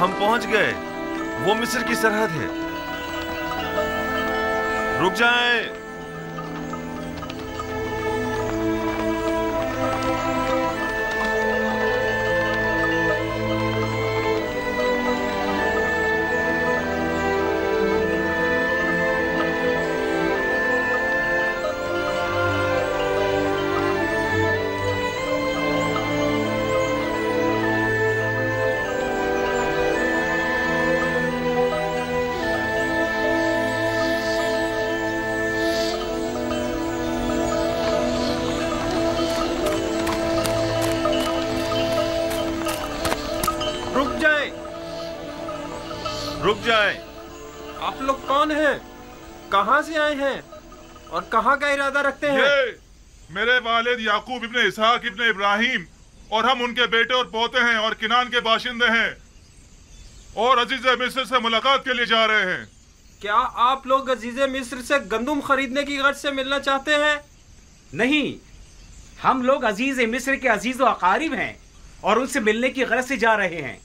हम पहुंच गए। वो मिस्र की सरहद है। रुक जाएं। रुक जाए। आप लोग कौन हैं? कहां से आए हैं और कहां का इरादा रखते हैं? ये मेरे वालिद याकूब इब्ने इसहाक इब्ने इब्राहिम और हम उनके बेटे और पोते हैं और किनान के बाशिंदे हैं और अजीज मिस्र से मुलाकात के लिए जा रहे हैं। क्या आप लोग अजीज मिस्र से गंदुम खरीदने की गर्ज से मिलना चाहते हैं? नहीं, हम लोग अजीज मिस्र के अजीज व अकारिब हैं और उनसे मिलने की गर्ज से जा रहे हैं।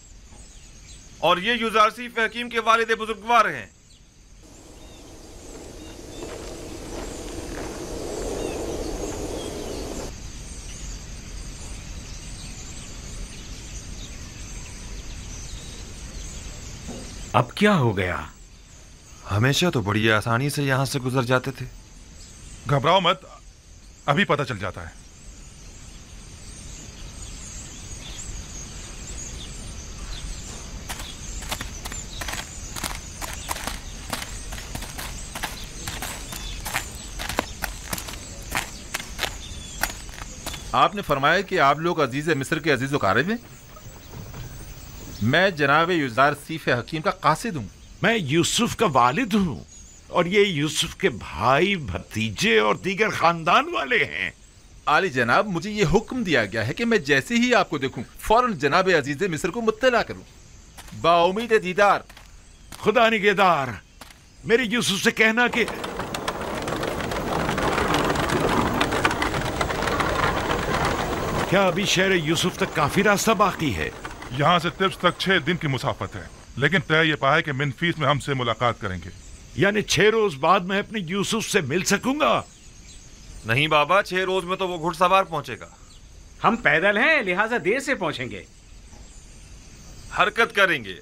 और ये युजारसीफ हकीम के वालिद बुजुर्गवार हैं। अब क्या हो गया? हमेशा तो बड़ी आसानी से यहां से गुजर जाते थे। घबराओ मत, अभी पता चल जाता है। आपने फरमाया कि आप लोग अजीज मिस्र के अजीज क़ारिब हैं। मैं जनाब युजारसीफ हकीम का कासिद हूँ। मैं यूसुफ का वालिद हूँ और ये यूसुफ के भाई, भतीजे और दीगर खानदान वाले हैं। आली जनाब, मुझे ये हुक्म दिया गया है कि मैं जैसे ही आपको देखूं फौरन जनाब अजीज मिस्र को मुत्तला करूं। बाउमीद दीदार। खुदा निगहदार, मेरे यूसुफ से कहना कि क्या अभी शहर यूसुफ तक काफी रास्ता बाकी है? यहाँ से तिब्स तक 6 दिन की मुसाफत है, लेकिन तय ये पाया कि मिनफीस में हमसे मुलाकात करेंगे। यानी 6 रोज बाद मैं अपने यूसुफ से मिल सकूंगा? नहीं बाबा, 6 रोज में तो वो घुड़सवार पहुंचेगा। हम पैदल हैं, लिहाजा देर से पहुंचेंगे। हरकत करेंगे।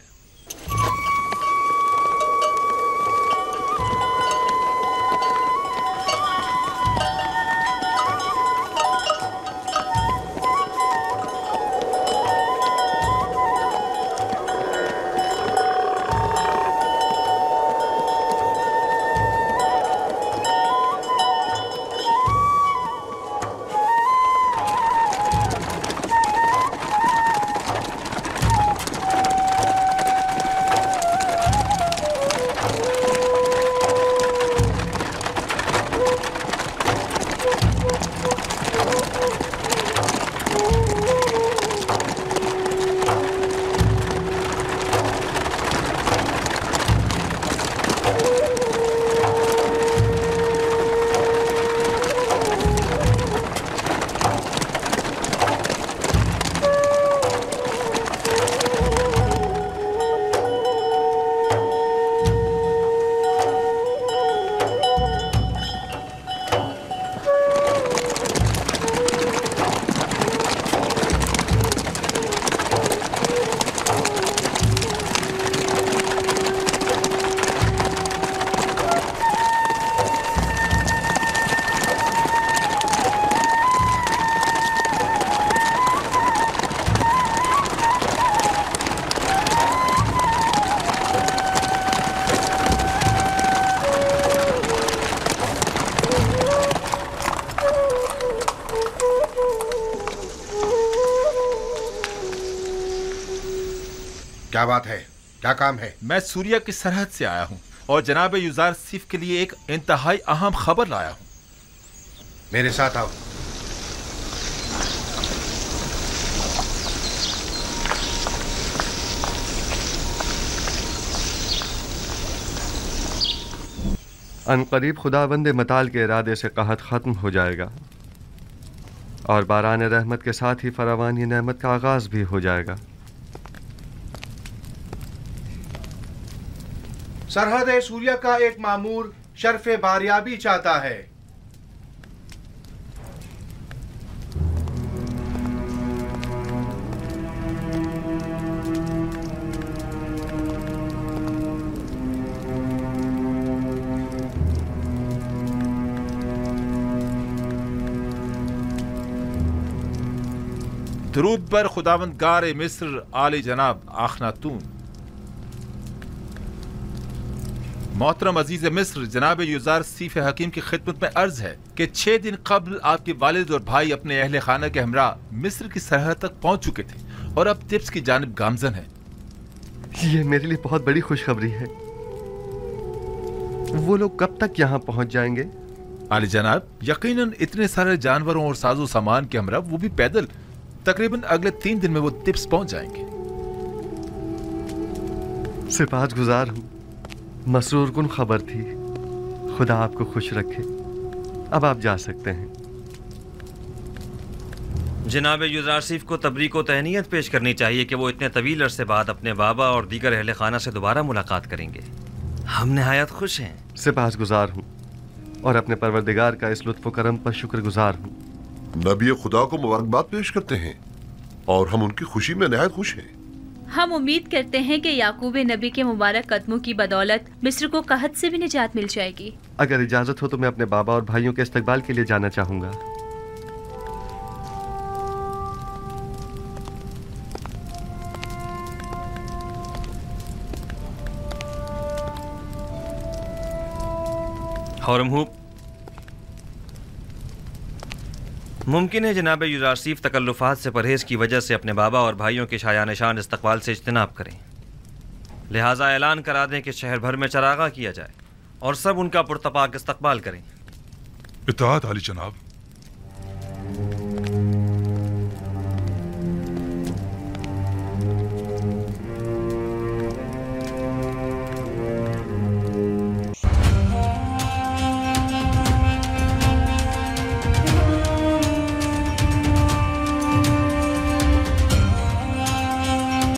क्या बात है? क्या काम है? मैं सूरिया की सरहद से आया हूँ और जनाब युजारसीफ के लिए एक इंतहाई अहम खबर लाया हूँ। मेरे साथ आओ। अनकरीब खुदावंद मताल के इरादे से कहत ख़त्म हो जाएगा और बारान रहमत के साथ ही फरावानी नेमत का आगाज़ भी हो जाएगा। सरहद सूर्या का एक मामूर शर्फ बारियाबी चाहता है। दरूद पर खुदावंद गार मिस्र आली जनाब आखनातून। मोहतरम अजीज मिस्र जनाब युजार सीफ हकीम की खिदमत में अर्ज है कि 6 दिन कबल आपके वालिद और भाई अपने अहले खाना के हमरा मिस्र की सरहद तक पहुंच चुके थे और अब तिब्स की जानिब गामजन है। ये मेरे लिए बहुत बड़ी खुशखबरी है। वो लोग कब तक यहाँ पहुंच जाएंगे? आली जनाब, यकीनन इतने सारे जानवरों और साजो सामान के हमरा, वो भी पैदल, तकरीबन अगले 3 दिन में वो तिब्स पहुंच जाएंगे। सिपाहगुजार हूँ, मसरूर कुन खबर थी। खुदा आपको खुश रखे। अब आप जा सकते हैं। जनाब युज़ारसीफ को तबरीक व तहनीयत पेश करनी चाहिए कि वो इतने तवील अरसे बाद अपने बाबा और दीगर अहले खाना से दोबारा मुलाकात करेंगे। हम नहायत खुश हैं। सिपाहगुजार हूँ और अपने परवरदिगार का इस लुत्फ़ करम पर शुक्रगुजार हूँ। नबी खुदा को मुबारकबाद पेश करते हैं और हम उनकी खुशी में नहायत खुश हैं। हम उम्मीद करते हैं कि याकूब नबी के मुबारक कदमों की बदौलत मिस्र को कहत से भी निजात मिल जाएगी। अगर इजाजत हो तो मैं अपने बाबा और भाइयों के इस्तकबाल के लिए जाना चाहूंगा। हौरमहूब, मुमकिन है जनाब युज़ारसीफ तकल्लुफ़ात से परहेज़ की वजह से अपने बाबा और भाइयों के शाया निशान इस्तकबाल से इज्तनाब करें। लिहाजा ऐलान करा दें कि शहर भर में चरागा किया जाए और सब उनका पुरतपाक इस्तकबाल करें। इत्ताअत आली जनाब।